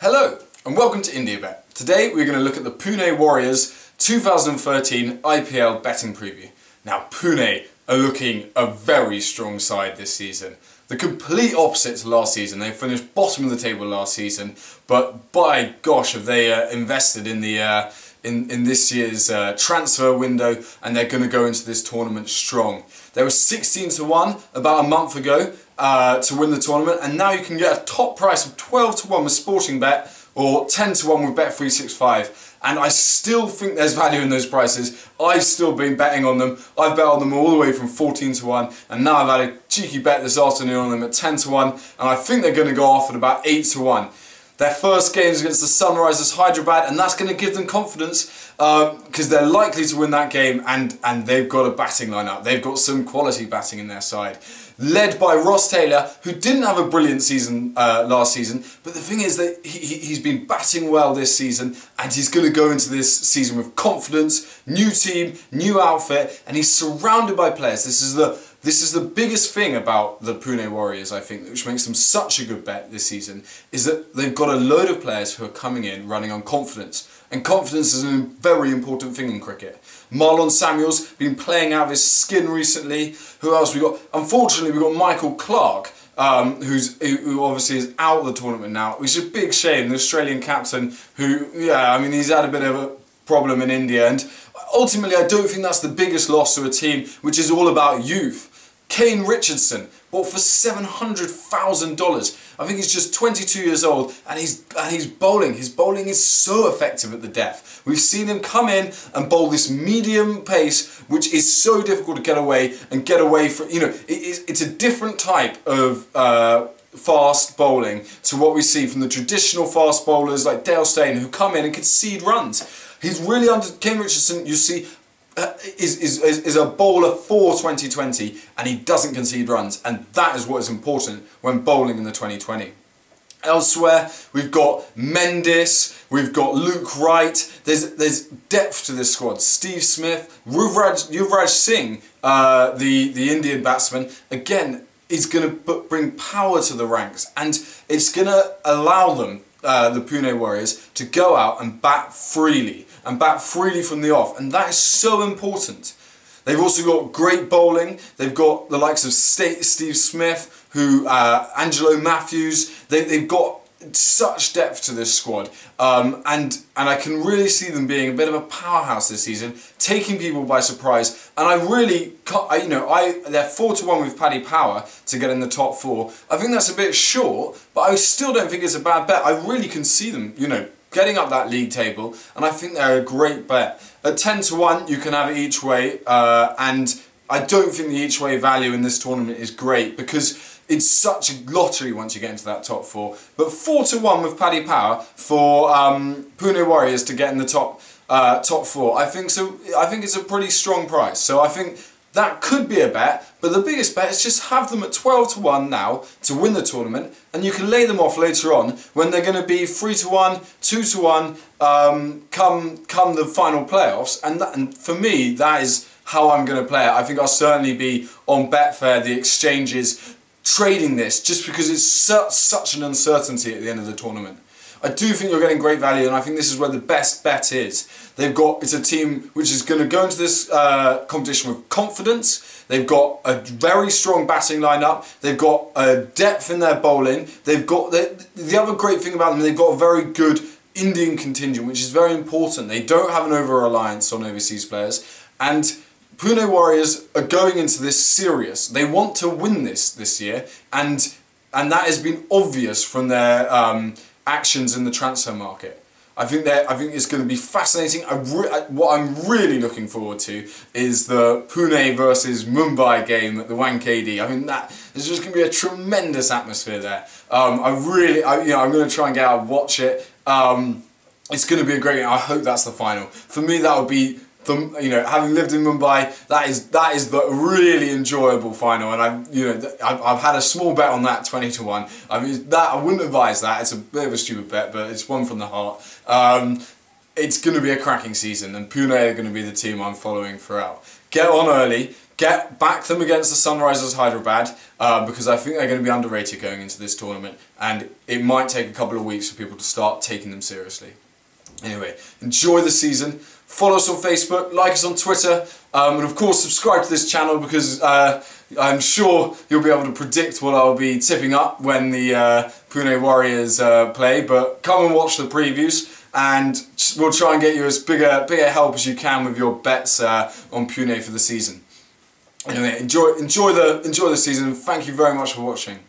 Hello and welcome to India Bet. Today we're going to look at the Pune Warriors 2013 IPL betting preview. Now Pune are looking a very strong side this season. The complete opposite to last season. They finished bottom of the table last season, but by gosh have they invested in the in this year's transfer window, and they're going to go into this tournament strong. They were 16 to 1 about a month ago to win the tournament, and now you can get a top price of 12 to 1 with Sporting Bet or 10 to 1 with Bet365. And I still think there's value in those prices. I've still been betting on them. I've bet on them all the way from 14 to 1, and now I've had a cheeky bet this afternoon on them at 10 to 1, and I think they're going to go off at about 8 to 1. Their first game is against the Sunrisers Hyderabad, and that's going to give them confidence because they're likely to win that game, and they've got a batting lineup. They've got some quality batting in their side. Led by Ross Taylor, who didn't have a brilliant season last season, but the thing is that he's been batting well this season, and he's going to go into this season with confidence, new team, new outfit, and he's surrounded by players. This is the biggest thing about the Pune Warriors, I think, which makes them such a good bet this season, is that they've got a load of players who are coming in running on confidence. And confidence is a very important thing in cricket. Marlon Samuel's been playing out of his skin recently. Who else we got? Unfortunately, we've got Michael Clarke, who obviously is out of the tournament now, which is a big shame. The Australian captain who, yeah, I mean, he's had a bit of a problem in India, and ultimately I don't think that's the biggest loss to a team which is all about youth. Kane Richardson, bought for $700,000. I think he's just 22 years old, and he's bowling. His bowling is so effective at the death. We've seen him come in and bowl this medium pace, which is so difficult to get away from. You know, it's a different type of fast bowling to what we see from the traditional fast bowlers like Dale Steyn, who come in and concede runs. He's really Kane Richardson, you see, is a bowler for 2020, and he doesn't concede runs, and that is what is important when bowling in the 2020. Elsewhere, we've got Mendes, we've got Luke Wright, there's depth to this squad. Steve Smith, Yuvraj Singh, the Indian batsman, again, is going to bring power to the ranks, and it's going to allow them, the Pune Warriors, to go out and bat freely from the off, and that is so important. They've also got great bowling. They've got the likes of Steve Smith, Angelo Matthews. They've got such depth to this squad, and I can really see them being a bit of a powerhouse this season, taking people by surprise. And I really, they're 4 to 1 with Paddy Power to get in the top 4. I think that's a bit short, but I still don't think it's a bad bet. I really can see them, getting up that league table, and I think they're a great bet. At 10 to 1, you can have it each way, and I don't think the each way value in this tournament is great because it's such a lottery once you get into that top 4. But 4 to 1 with Paddy Power for Pune Warriors to get in the top 4, I think it's a pretty strong price. So I think that could be a bet, but the biggest bet is just have them at 12 to 1 now to win the tournament, and you can lay them off later on when they're going to be 3 to 1, 2 to 1 come the final playoffs, and for me that is how I'm going to play it. I think I'll certainly be on Betfair, the exchanges, trading this just because it's such an uncertainty at the end of the tournament. I do think you're getting great value, and I think this is where the best bet is. It's a team which is going to go into this competition with confidence. They've got a very strong batting lineup. They've got a depth in their bowling. They've got the other great thing about them, they've got a very good Indian contingent, which is very important. They don't have an over-reliance on overseas players, and Pune Warriors are going into this serious. They want to win this year, and that has been obvious from their actions in the transfer market. I think it's going to be fascinating. What I'm really looking forward to is the Pune versus Mumbai game at the Wankhede. I mean, there's just going to be a tremendous atmosphere there. I'm going to try and get out and watch it. It's going to be a great game. I hope that's the final. For me, that would be having lived in Mumbai, that is the really enjoyable final, and I've had a small bet on that, 20 to 1. I mean, I wouldn't advise that. It's a bit of a stupid bet, but it's one from the heart. It's going to be a cracking season, and Pune are going to be the team I'm following throughout. Get on early, back them against the Sunrisers Hyderabad because I think they're going to be underrated going into this tournament, and it might take a couple of weeks for people to start taking them seriously. Anyway, enjoy the season. Follow us on Facebook, like us on Twitter, and of course subscribe to this channel because I'm sure you'll be able to predict what I'll be tipping up when the Pune Warriors play. But come and watch the previews, and we'll try and get you as big a help as you can with your bets on Pune for the season. Anyway, enjoy the season. Thank you very much for watching.